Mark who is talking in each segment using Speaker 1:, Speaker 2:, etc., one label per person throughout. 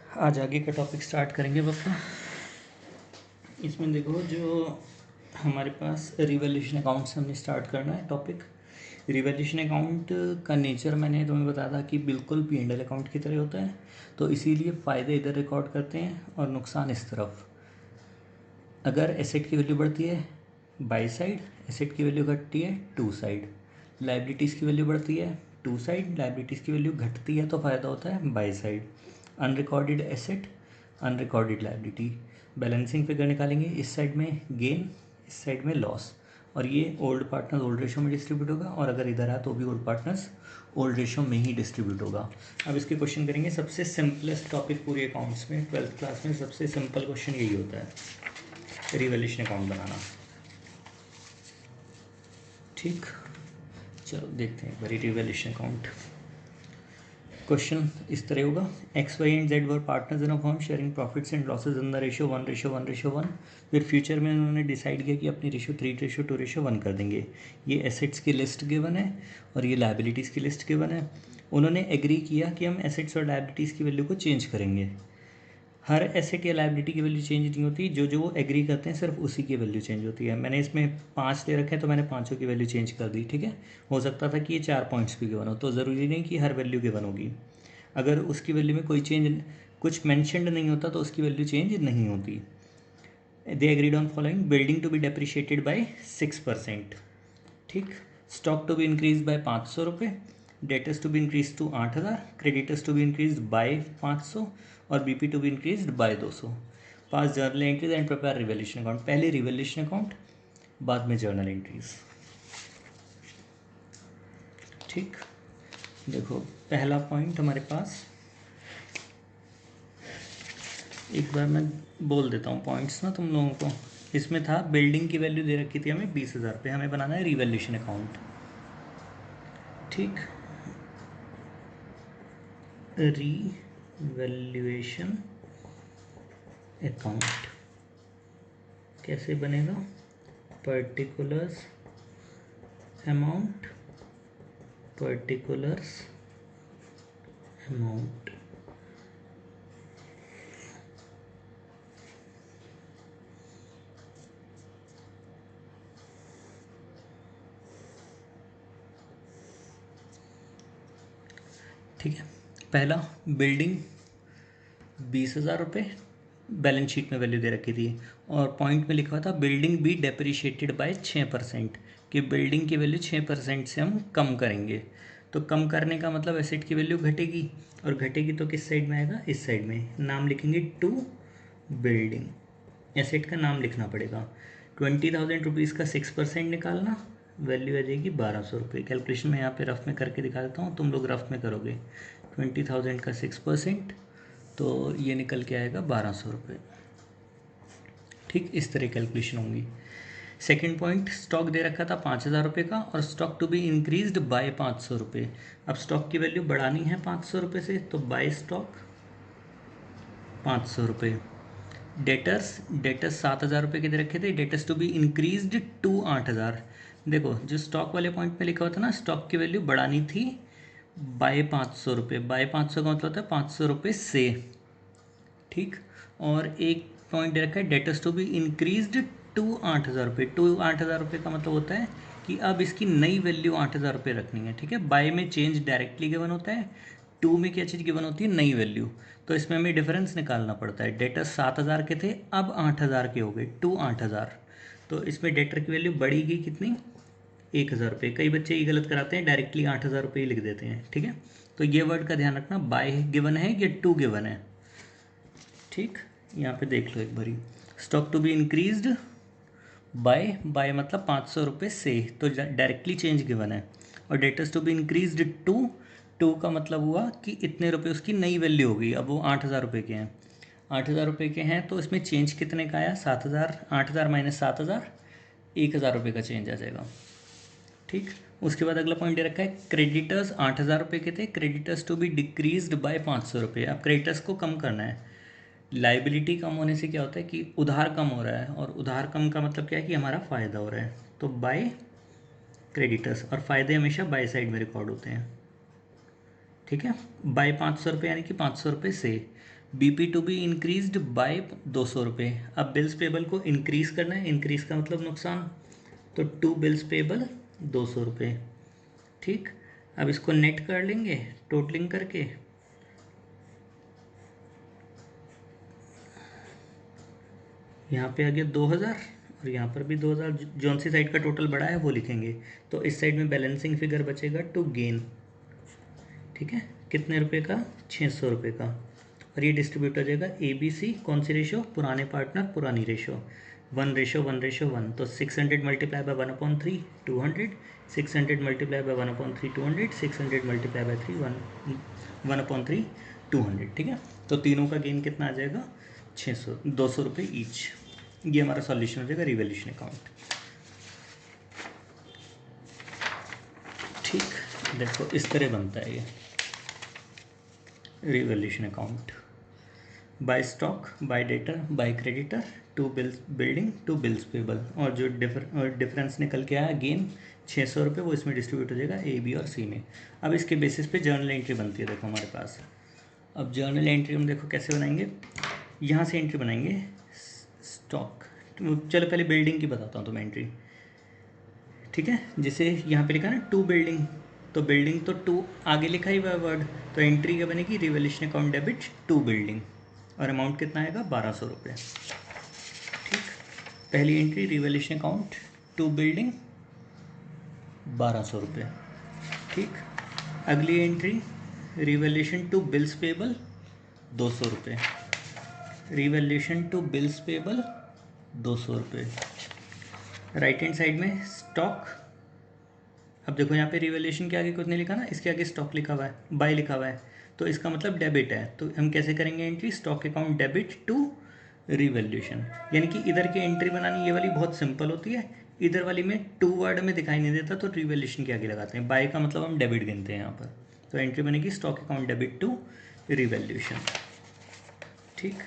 Speaker 1: आज आगे का टॉपिक स्टार्ट करेंगे पापा। इसमें देखो, जो हमारे पास रिवैल्यूएशन अकाउंट से हमने स्टार्ट करना है टॉपिक। रिवैल्यूएशन अकाउंट का नेचर मैंने तुम्हें बताया था कि बिल्कुल P&L अकाउंट की तरह होता है, तो इसीलिए फ़ायदे इधर रिकॉर्ड करते हैं और नुकसान इस तरफ। अगर एसेट की वैल्यू बढ़ती है बाई साइड, एसेट की वैल्यू घटती है टू साइड। लाइबिलिटीज़ की वैल्यू बढ़ती है टू साइड, लाइबिलिटीज़ की वैल्यू घटती है तो फ़ायदा होता है by side. Unrecorded asset, unrecorded liability, balancing figure निकालेंगे। इस साइड में गेन, इस साइड में लॉस, और ये ओल्ड पार्टनर्स ओल्ड रेशो में डिस्ट्रीब्यूट होगा, और अगर इधर आए तो भी ओल्ड पार्टनर्स ओल्ड रेशो में ही डिस्ट्रीब्यूट होगा। अब इसके क्वेश्चन करेंगे। सबसे सिंपलेस्ट टॉपिक पूरे अकाउंट्स में 12th क्लास में सबसे सिंपल क्वेश्चन यही होता है, रिवैल्यूएशन अकाउंट बनाना। ठीक, चलो देखते हैं एक बार रिवैल्यूएशन अकाउंट। क्वेश्चन इस तरह होगा, X Y and Z were partners in a firm sharing profits and losses in the ratio 1:1:1। फिर फ्यूचर में उन्होंने डिसाइड किया कि अपनी रेशियो 3:2:1 कर देंगे। ये एसेट्स की लिस्ट गिवन है और ये लाइबिलिटीज़ की लिस्ट गिवन है। उन्होंने एग्री किया कि हम एसेट्स और लाइबिलिटीज़ की वैल्यू को चेंज करेंगे। हर एसेट या लाइबिलिटी की वैल्यू चेंज नहीं होती, जो जो वो एग्री करते हैं सिर्फ उसी की वैल्यू चेंज होती है। मैंने इसमें 5 ले रखे हैं तो मैंने पाँचों की वैल्यू चेंज कर दी। ठीक है, हो सकता था कि ये 4 पॉइंट्स भी गिवन हो, तो ज़रूरी नहीं कि हर वैल्यू गिवन होगी। अगर उसकी वैल्यू में कोई चेंज, कुछ मैंशनड नहीं होता तो उसकी वैल्यू चेंज नहीं होती। They agreed on following, building to be depreciated by 6%। ठीक, stock to be increase by 500 रुपये, debtors to be increase to 8,000, creditors to be increase by 500 और BP to be increase by 200। Pass journal entries and prepare revaluation account. पहले revaluation account, बाद में journal entries. ठीक, देखो पहला point हमारे पास, एक बार मैं बोल देता हूँ पॉइंट्स ना तुम लोगों को। इसमें था बिल्डिंग की वैल्यू दे रखी थी हमें 20,000 रुपये, हमें बनाना है रिवैल्यूएशन अकाउंट। ठीक, रिवैल्यूएशन अकाउंट कैसे बनेगा? Particulars amount, particulars amount. ठीक है, पहला बिल्डिंग 20,000 रुपये बैलेंस शीट में वैल्यू दे रखी थी, और पॉइंट में लिखा हुआ था बिल्डिंग बी डेप्रिशिएटेड बाय 6%, कि बिल्डिंग की वैल्यू 6% से हम कम करेंगे। तो कम करने का मतलब एसेट की वैल्यू घटेगी, और घटेगी तो किस साइड में आएगा? इस साइड में। नाम लिखेंगे टू बिल्डिंग, एसेट का नाम लिखना पड़ेगा। 20,000 रुपीज़ का 6% निकालना, वैल्यू आ जाएगी 1,200 रुपये। कैलकुलेशन में यहाँ पे रफ में करके दिखा देता हूँ, तुम लोग रफ में करोगे। 20,000 का 6%, तो ये निकल के आएगा 1,200 रुपये। ठीक, इस तरह कैलकुलेशन होंगी। सेकेंड पॉइंट, स्टॉक दे रखा था 5,000 रुपये का, और stock to be increased by 500 रुपये। अब स्टॉक की वैल्यू बढ़ानी है 500 रुपये से, तो बाय स्टॉक 500 रुपये। डेटर्स 7,000 रुपये के दे रखे थे, debtors to be increased to 8,000। देखो जो स्टॉक वाले पॉइंट में लिखा हुआ था ना, स्टॉक की वैल्यू बढ़ानी थी बाय 500 रुपये। बाय 500 का मतलब होता है 500 रुपये से। ठीक, और एक पॉइंट दे रखा है debtors to be increased to 8,000 रुपये। टू 8,000 रुपये का मतलब होता है कि अब इसकी नई वैल्यू 8,000 रुपये रखनी है। ठीक है, बाय में चेंज डायरेक्टली गिवन होता है, टू में क्या चीज़ गिवन होती है? नई वैल्यू। तो इसमें हमें डिफरेंस निकालना पड़ता है। डेटर्स 7,000 के थे, अब 8,000 के हो गए, टू 8,000। तो इसमें डेटर की वैल्यू बढ़ेगी कितनी? 1,000 रुपये। कई बच्चे ये गलत कराते हैं, डायरेक्टली 8,000 रुपये ही लिख देते हैं। ठीक है, तो ये वर्ड का ध्यान रखना, बाय गिवन है या टू गिवन है। ठीक, यहाँ पे देख लो एक बारी, stock to be increased by मतलब 500 रुपये से, तो डायरेक्टली चेंज गिवन है। और debtors to be increased to का मतलब हुआ कि इतने रुपये उसकी नई वैल्यू होगी। अब वो 8,000 रुपये के हैं, 8,000 रुपये के हैं, तो इसमें चेंज कितने का आया? 7,000। 8,000 माइनस 7,000, 1,000 रुपये का चेंज आ जाएगा। ठीक, उसके बाद अगला पॉइंट दे रखा है क्रेडिटर्स 8,000 रुपये के थे, creditors to be decreased by 500 रुपये। अब क्रेडिटर्स को कम करना है। लाइबिलिटी कम होने से क्या होता है कि उधार कम हो रहा है, और उधार कम का मतलब क्या है कि हमारा फ़ायदा हो रहा है। तो बाय क्रेडिटर्स, और फ़ायदे हमेशा बाय साइड में रिकॉर्ड होते हैं। ठीक है, बाय 500 रुपये यानी कि 500 रुपये से। BP to be increased by 200 रुपये। अब बिल्स पेबल को इंक्रीज़ करना है, इंक्रीज़ का मतलब नुकसान, तो टू बिल्स पेबल 200 रुपये। ठीक, अब इसको नेट कर लेंगे टोटलिंग करके। यहाँ पे आ गया 2000 और यहाँ पर भी 2000। जौन सी साइड का टोटल बड़ा है वो लिखेंगे। तो इस साइड में बैलेंसिंग फिगर बचेगा टू गेन। ठीक है, कितने रुपए का? 600 रुपये का। और ये डिस्ट्रीब्यूट हो जाएगा ए बी सी, कौन सी रेशो? पुराने पार्टनर पुरानी रेशो, 1:1:1। तो 600 multiply by 1/3 200, 600 multiply by 1/3 200, 600 multiply by 3 1/3 200। ठीक है, तो तीनों का गेन कितना आ जाएगा? 200 रुपये ईच। ये हमारा सॉल्यूशन हो जाएगा रिवैल्यूएशन अकाउंट। ठीक, देखो इस तरह बनता है ये revaluation account. By stock, by debtor, by creditor, to bills building, to bills payable. और जो डिफरेंस निकल के आया गेन 600 रुपये, वो इसमें डिस्ट्रीब्यूट हो जाएगा ए बी और सी में। अब इसके बेसिस पे जर्नल एंट्री बनती है। देखो हमारे पास अब जर्नल एंट्री हम देखो कैसे बनाएंगे। यहाँ से एंट्री बनाएंगे स्टॉक। चलो पहले बिल्डिंग की बताता हूँ तुम्हें एंट्री। ठीक है, जैसे यहाँ पे लिखा है ना टू बिल्डिंग, तो बिल्डिंग तो टू आगे लिखा ही हुआ वर्ड, तो एंट्री क्या बनेगी? Revaluation account debit to building, और अमाउंट कितना आएगा? 1200 रुपये। ठीक, पहली entry revaluation account to building 1200 रुपये। ठीक, अगली entry revaluation to bills payable 200 रुपये। रिवैल्यूएशन टू बिल्स पेबल 200 रुपये। राइट हैंड साइड में स्टॉक। अब देखो यहाँ पे रिवैल्यूएशन के आगे कुछ नहीं लिखा ना, इसके आगे स्टॉक लिखा हुआ है, बाय लिखा हुआ है, तो इसका मतलब डेबिट है। तो हम कैसे करेंगे entry? Stock account debit to revaluation. यानी कि इधर की एंट्री बनानी ये वाली बहुत सिंपल होती है, इधर वाली में टू वर्ड में दिखाई नहीं देता, तो रिवैल्यूएशन के आगे लगाते हैं। बाय का मतलब हम डेबिट गिनते हैं यहाँ पर, तो एंट्री बनेगी stock account debit to revaluation. ठीक,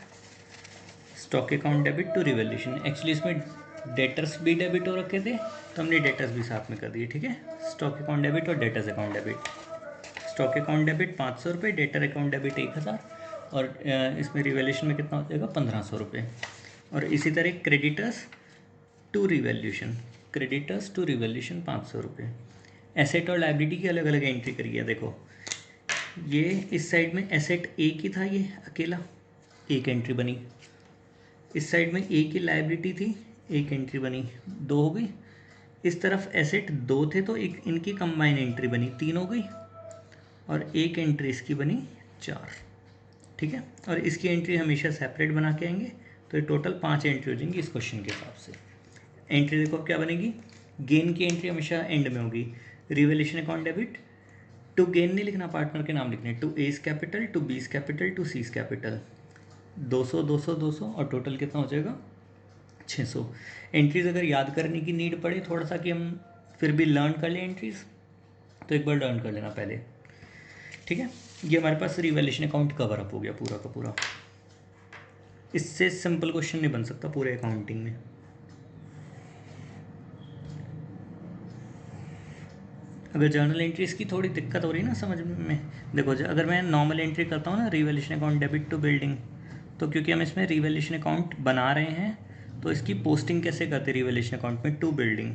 Speaker 1: stock account debit to revaluation. Actually इसमें डेटर्स भी डेबिट हो रखे थे, तो हमने डेटर्स भी साथ में कर दिए। ठीक है, स्टॉक अकाउंट डेबिट और debtors account debit. Stock account debit 500 रुपये, डेटर अकाउंट डेबिट 1000, और इसमें रिवैल्यूएशन में कितना हो जाएगा? 1500 रुपये। और इसी तरह creditors to revaluation, creditors to revaluation 500 रुपये। एसेट और लाइबिलिटी की अलग अलग एंट्री करिए। देखो ये इस साइड में एसेट एक ही था, ये अकेला एक एंट्री बनी। इस साइड में एक ही लाइबिलिटी थी, एक एंट्री बनी, दो हो गई। इस तरफ एसेट दो थे, तो एक इनकी कंबाइन एंट्री बनी, तीन हो गई। और एक एंट्री इसकी बनी 4। ठीक है, और इसकी एंट्री हमेशा सेपरेट बना के आएंगे, तो ये टोटल 5 एंट्री हो जाएंगी इस क्वेश्चन के हिसाब से। एंट्री देखो क्या बनेगी? गेन की एंट्री हमेशा एंड में होगी। Revaluation account debit to gain नहीं लिखना, पार्टनर के नाम लिखने, to A's capital, to B's capital, to C's capital. 200 200 200 और टोटल कितना हो जाएगा? 600। एंट्रीज अगर याद करने की नीड पड़े थोड़ा सा कि हम फिर भी लर्न कर लें एंट्रीज, तो एक बार लर्न कर लेना पहले। ठीक है, ये हमारे पास रिवैल्यूएशन अकाउंट कवर अप हो गया पूरा का पूरा। इससे सिंपल क्वेश्चन नहीं बन सकता पूरे अकाउंटिंग में। अगर जर्नल एंट्रीज की थोड़ी दिक्कत हो रही है ना समझ में, देखो अगर मैं नॉर्मल एंट्री करता हूँ ना revaluation account debit to building, तो क्योंकि हम इसमें रिवैल्यूएशन अकाउंट बना रहे हैं, तो इसकी पोस्टिंग कैसे करते रिवैल्यूएशन अकाउंट में? To building.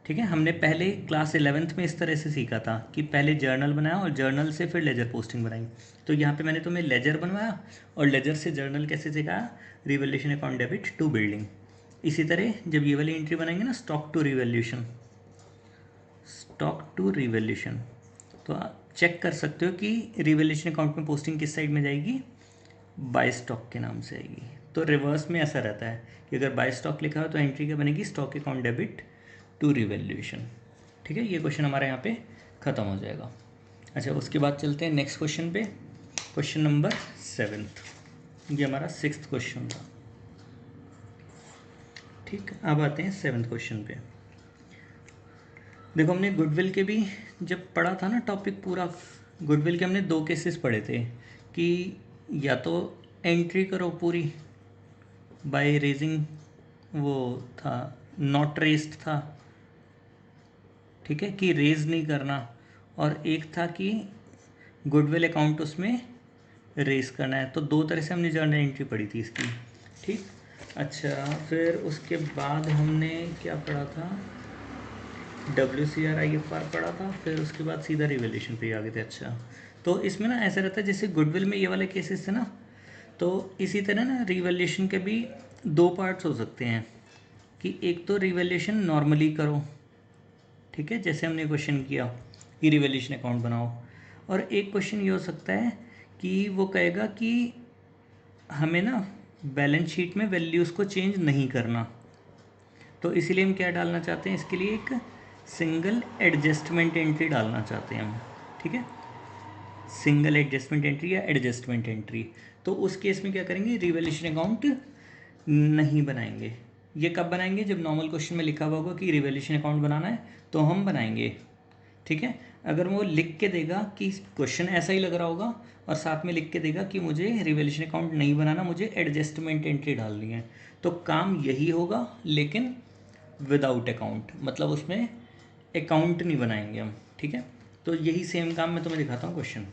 Speaker 1: ठीक है, हमने पहले क्लास 11th में इस तरह से सीखा था कि पहले जर्नल बनाया और जर्नल से फिर लेजर पोस्टिंग बनाई। तो यहाँ पे मैंने तुम्हें लेजर बनवाया और लेजर से जर्नल कैसे सिखाया? Revaluation account debit to building. इसी तरह जब ये वाली एंट्री बनाएंगे ना, stock to revaluation, stock to revaluation, तो आप चेक कर सकते हो कि रिवैल्यूएशन अकाउंट में पोस्टिंग किस साइड में जाएगी? बाय स्टॉक के नाम से आएगी। तो रिवर्स में ऐसा रहता है कि अगर बाय स्टॉक लिखा हो तो एंट्री क्या बनेगी? Stock account debit to revaluation. ठीक है, ये क्वेश्चन हमारा यहाँ पे ख़त्म हो जाएगा। अच्छा, उसके बाद चलते हैं नेक्स्ट क्वेश्चन पे, क्वेश्चन नंबर 7। ये हमारा 6th क्वेश्चन था। ठीक, अब आते हैं 7th क्वेश्चन पे। देखो हमने गुडविल के भी जब पढ़ा था ना टॉपिक पूरा, गुडविल के हमने 2 केसेस पढ़े थे कि या तो एंट्री करो पूरी बाय रेजिंग, वो था नॉट रेस्ड था, ठीक है, कि रेज नहीं करना, और एक था कि गुडविल अकाउंट उसमें रेस करना है। तो दो तरह से हमने जर्नल एंट्री पढ़ी थी इसकी, ठीक। अच्छा, फिर उसके बाद हमने क्या पढ़ा था, WCR IFR पढ़ा था, फिर उसके बाद सीधा रिवैल्यूएशन पे आ गए थे। अच्छा, तो इसमें ना ऐसा रहता है जैसे गुडविल में ये वाले केसेस थे ना, तो इसी तरह ना रिवैल्यूएशन के भी दो पार्ट्स हो सकते हैं कि एक तो रिवैल्यूएशन नॉर्मली करो, ठीक है, जैसे हमने क्वेश्चन किया कि रिवैल्यूएशन अकाउंट बनाओ, और एक क्वेश्चन ये हो सकता है कि वो कहेगा कि हमें ना बैलेंस शीट में वैल्यूज़ को चेंज नहीं करना, तो इसीलिए हम क्या डालना चाहते हैं, इसके लिए एक सिंगल एडजस्टमेंट एंट्री डालना चाहते हैं हम, ठीक है, सिंगल एडजस्टमेंट एंट्री या एडजस्टमेंट एंट्री। तो उस केस में क्या करेंगे, रिवैल्यूएशन अकाउंट नहीं बनाएंगे। ये कब बनाएंगे, जब नॉर्मल क्वेश्चन में लिखा हुआ होगा कि रिवैल्यूएशन अकाउंट बनाना है तो हम बनाएंगे, ठीक है। अगर वो लिख के देगा कि क्वेश्चन ऐसा ही लग रहा होगा और साथ में लिख के देगा कि मुझे रिवैल्यूएशन अकाउंट नहीं बनाना, मुझे एडजस्टमेंट एंट्री डालनी है, तो काम यही होगा लेकिन विदाउट अकाउंट, मतलब उसमें अकाउंट नहीं बनाएंगे हम, ठीक है। तो यही सेम काम मैं तुम्हें दिखाता हूँ क्वेश्चन।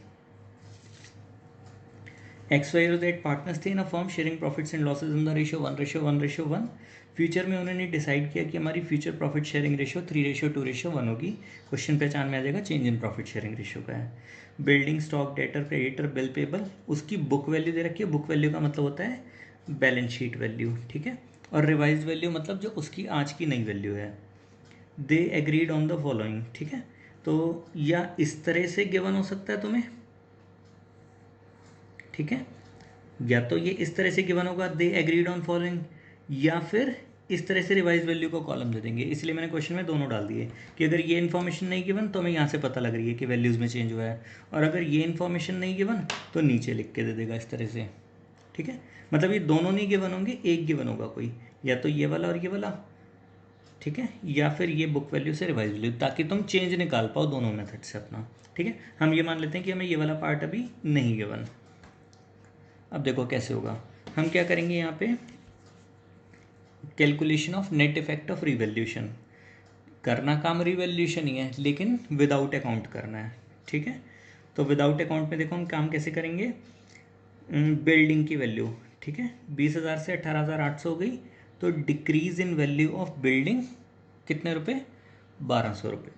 Speaker 1: XYZ पार्टनर्स थे in a firm sharing profits and losses in the ratio 1:1:1। Future में उन्होंने डिसाइड किया कि हमारी फ्यूचर प्रॉफिट शेयरिंग रेशियो 3:2:1 होगी। क्वेश्चन पहचान में आ जाएगा change in profit sharing ratio का है। Building stock debtor creditor bill payable, उसकी बुक वैल्यू दे रखी है। बुक वैल्यू का मतलब होता है बैलेंस शीट वैल्यू, ठीक है, और रिवाइज वैल्यू मतलब जो उसकी आज की नई वैल्यू है। दे एग्रीड ऑन द फॉलोइंग, ठीक है। तो या इस तरह से गिवन हो सकता है तुम्हें, ठीक है, या तो ये इस तरह से गिवन होगा दे एग्रीड ऑन फॉलोइंग, या फिर इस तरह से रिवाइज वैल्यू को कॉलम दे देंगे। इसलिए मैंने क्वेश्चन में दोनों डाल दिए कि अगर ये इन्फॉर्मेशन नहीं गिवन तो हमें यहाँ से पता लग रही है कि वैल्यूज़ में चेंज हुआ है, और अगर ये इन्फॉर्मेशन नहीं गिवन तो नीचे लिख के दे देगा इस तरह से, ठीक है। मतलब ये दोनों नहीं गिवन होंगे, एक गिवन होगा कोई, या तो ये वाला और ये वाला, ठीक है, या फिर ये बुक वैल्यू से रिवाइज वैल्यू, ताकि तुम चेंज निकाल पाओ दोनों मेथड से अपना, ठीक है। हम ये मान लेते हैं कि हमें ये वाला पार्ट अभी नहीं गिवन। अब देखो कैसे होगा, हम क्या करेंगे यहाँ पे, calculation of net effect of revaluation, करना काम रिवैल्यूएशन ही है लेकिन विदाउट अकाउंट करना है, ठीक है। तो विदाउट अकाउंट में देखो हम काम कैसे करेंगे, बिल्डिंग की वैल्यू, ठीक है, 20,000 से 18,800 हो गई, तो decrease in value of building कितने रुपए, 1,200 रुपये।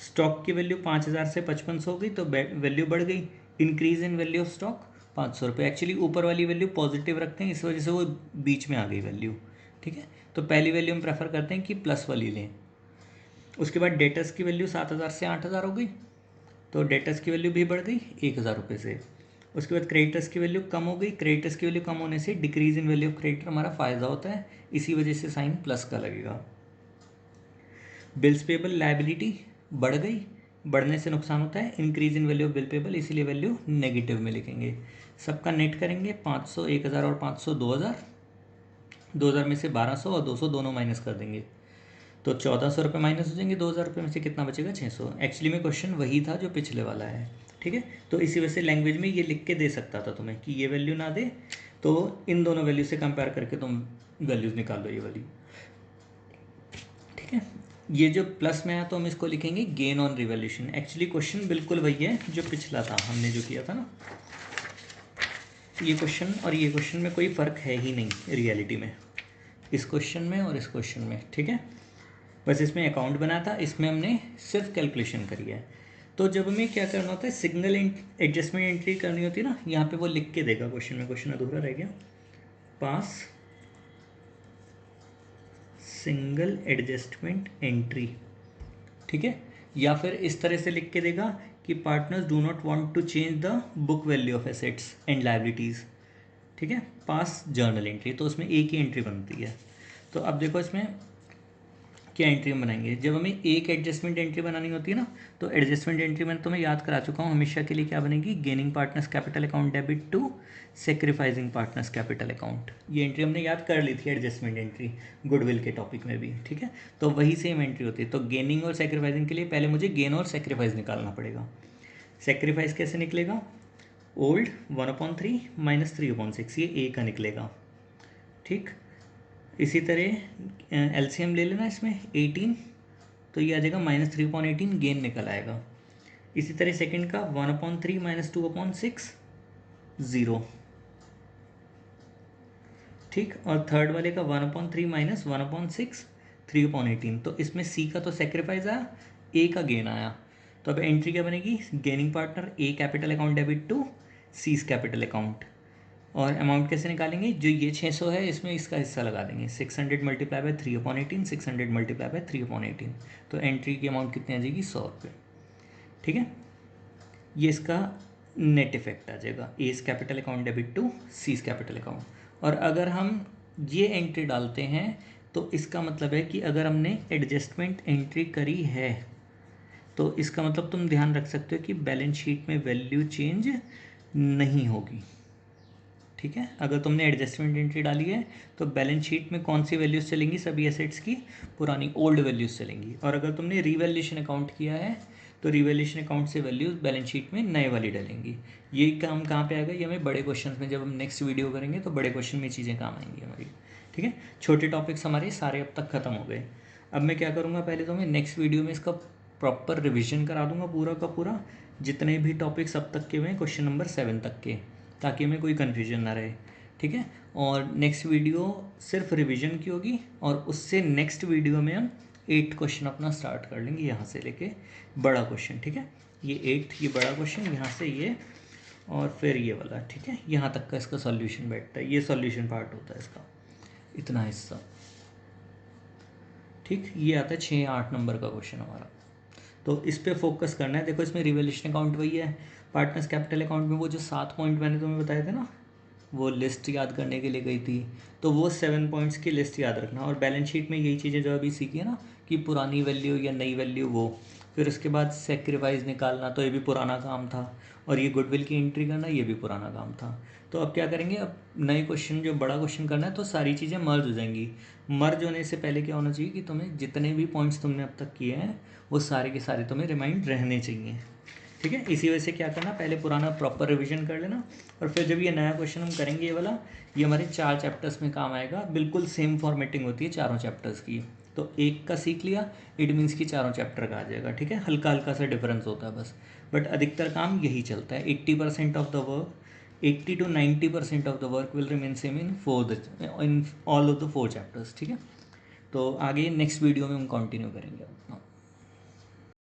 Speaker 1: स्टॉक की वैल्यू 5,000 से 5,500 हो गई, तो वैल्यू बढ़ गई, increase in value of stock 500 रुपये। एक्चुअली ऊपर वाली वैल्यू पॉजिटिव रखते हैं, इस वजह से वो बीच में आ गई वैल्यू, ठीक है। तो पहली वैल्यू हम प्रेफर करते हैं कि प्लस वाली लें। उसके बाद डेटर्स की वैल्यू 7,000 से 8,000 हो गई, तो डेटर्स की वैल्यू भी बढ़ गई 1,000 रुपये से। उसके बाद क्रेडिटर्स की वैल्यू कम हो गई, क्रेडिटर्स की वैल्यू कम होने से decrease in value of creditor हमारा फ़ायदा होता है, इसी वजह से साइन प्लस का लगेगा। बिल्स पेबल लायबिलिटी बढ़ गई, बढ़ने से नुकसान होता है, increase in value of bill payable, इसीलिए वैल्यू नेगेटिव में लिखेंगे। सबका नेट करेंगे, 500 1,000 और 500 2,000, 2,000 में से 1,200 और 200 दोनों माइनस कर देंगे, तो 1,400 रुपये माइनस हो जाएंगे। 2,000 रुपये में से कितना बचेगा, 600। एक्चुअली में क्वेश्चन वही था जो पिछले वाला है, ठीक है। तो इसी वजह से लैंग्वेज में ये लिख के दे सकता था तुम्हें कि ये वैल्यू ना दे, तो इन दोनों वैल्यू से कंपेयर करके तुम वैल्यूज़ निकाल लो ये वाली, ठीक है। ये जो प्लस में आया तो हम इसको लिखेंगे gain on revaluation. Actually question बिल्कुल वही है जो पिछला था, हमने जो किया था ना, ये क्वेश्चन और ये क्वेश्चन में कोई फ़र्क है ही नहीं रियलिटी में, इस क्वेश्चन में और इस क्वेश्चन में, ठीक है। बस इसमें अकाउंट बना था, इसमें हमने सिर्फ कैलकुलेशन करी है। तो जब हमें क्या करना होता है, सिग्नल एडजस्टमेंट एंट्री करनी होती है ना, यहाँ पे वो लिख के देगा क्वेश्चन में, क्वेश्चन अधूरा रह गया, पास सिंगल एडजस्टमेंट एंट्री, ठीक है। या फिर इस तरह से लिख के देगा कि partners do not want to change the book value of assets and liabilities, ठीक है, पास जर्नल एंट्री, तो उसमें एक ही एंट्री बनती है। तो अब देखो इसमें क्या एंट्री हम बनाएंगे, जब हमें एक एडजस्टमेंट एंट्री बनानी होती है ना, तो एडजस्टमेंट एंट्री मैंने तुम्हें याद करा चुका हूँ, हमेशा के लिए क्या बनेगी, gaining partners capital account debit to sacrificing partners capital account. ये एंट्री हमने याद कर ली थी एडजस्टमेंट एंट्री गुडविल के टॉपिक में भी, ठीक है। तो वही सेम एंट्री होती है। तो गेनिंग और सेक्रीफाइसिंग के लिए पहले मुझे गेन और सेक्रीफाइस निकालना पड़ेगा। सेक्रीफाइस कैसे निकलेगा, ओल्ड 1/3 माइनस 3/6, ये ए का निकलेगा, ठीक। इसी तरह एलसीएम ले लेना इसमें 18, तो ये आ जाएगा -3/18, गेन निकल आएगा। इसी तरह सेकंड का 1/3 माइनस 2/6, 0, ठीक। और थर्ड वाले का 1/3 माइनस 1/6 3/18। तो इसमें सी का तो सेक्रीफाइस आया, ए का गेन आया। तो अब एंट्री क्या बनेगी, gaining partner A capital account debit to C's capital account. और अमाउंट कैसे निकालेंगे, जो ये 600 है इसमें इसका हिस्सा लगा देंगे, 600 मल्टीप्लाई बाय 3/18, 600 मल्टीप्लाई बाय 3/18। तो एंट्री की अमाउंट कितनी आ जाएगी, 100 रुपये, ठीक है। ये इसका नेट इफेक्ट आ जाएगा, A's capital account debit to C's capital account. और अगर हम ये एंट्री डालते हैं तो इसका मतलब है कि अगर हमने एडजस्टमेंट एंट्री करी है तो इसका मतलब तुम ध्यान रख सकते हो कि बैलेंस शीट में वैल्यू चेंज नहीं होगी, ठीक है। अगर तुमने एडजस्टमेंट एंट्री डाली है तो बैलेंस शीट में कौन सी वैल्यूज़ चलेंगी, सभी एसेट्स की पुरानी ओल्ड वैल्यूज़ चलेंगी। और अगर तुमने रीवैल्यूएशन अकाउंट किया है तो रीवैल्यूएशन अकाउंट से वैल्यूज बैलेंस शीट में नए वाली डलेंगी। ये काम कहाँ पे आएगा, ये हमें बड़े क्वेश्चन में, जब हम नेक्स्ट वीडियो करेंगे तो बड़े क्वेश्चन में चीज़ें काम आएंगी हमारी, ठीक है। छोटे टॉपिक्स हमारे सारे अब तक ख़त्म हो गए। अब मैं क्या करूँगा, पहले तो मैं नेक्स्ट वीडियो में इसका प्रॉपर रिविजन करा दूंगा पूरा का पूरा, जितने भी टॉपिक्स अब तक के हुए हैं क्वेश्चन नंबर 7 तक के, ताकि हमें कोई कन्फ्यूजन ना रहे, ठीक है। और नेक्स्ट वीडियो सिर्फ रिवीजन की होगी, और उससे नेक्स्ट वीडियो में हम 8 क्वेश्चन अपना स्टार्ट कर लेंगे, यहाँ से लेके बड़ा क्वेश्चन, ठीक है। ये 8, ये बड़ा क्वेश्चन, यहाँ से ये, और फिर ये वाला, ठीक है। यहाँ तक का इसका सॉल्यूशन बैठता है, ये सॉल्यूशन पार्ट होता है इसका, इतना हिस्सा, ठीक। ये आता है 6-8 नंबर का क्वेश्चन हमारा। तो इस पर फोकस करना है। देखो इसमें रिवैल्यूएशन अकाउंट वही है, पार्टनर्स कैपिटल अकाउंट में वो जो 7 पॉइंट मैंने तुम्हें बताए थे ना, वो लिस्ट याद करने के लिए गई थी, तो वो 7 पॉइंट्स की लिस्ट याद रखना। और बैलेंस शीट में यही चीज़ें जो अभी सीखी है ना, कि पुरानी वैल्यू या नई वैल्यू, वो फिर उसके बाद सेक्रीफाइस निकालना, तो ये भी पुराना काम था। और ये गुडविल की एंट्री करना, ये भी पुराना काम था। तो अब क्या करेंगे, अब नए क्वेश्चन, जो बड़ा क्वेश्चन करना है, तो सारी चीज़ें मर्ज हो जाएंगी। मर्ज होने से पहले क्या होना चाहिए कि तुम्हें जितने भी पॉइंट्स तुमने अब तक किए हैं वो सारे के सारे तुम्हें रिमाइंड रहने चाहिए, ठीक है। इसी वजह से क्या करना, पहले पुराना प्रॉपर रिवीजन कर लेना, और फिर जब ये नया क्वेश्चन हम करेंगे ये वाला, ये हमारे 4 चैप्टर्स में काम आएगा। बिल्कुल सेम फॉर्मेटिंग होती है चारों चैप्टर्स की। तो एक का सीख लिया, इट मीन्स कि चारों चैप्टर का आ जाएगा, ठीक है। हल्का हल्का सा डिफरेंस होता है बस, बट अधिकतर काम यही चलता है। 80% of the work, 80 to 90% of the work will remain same in all of the 4 chapters, ठीक है। तो आगे नेक्स्ट वीडियो में हम कंटिन्यू करेंगे अपना।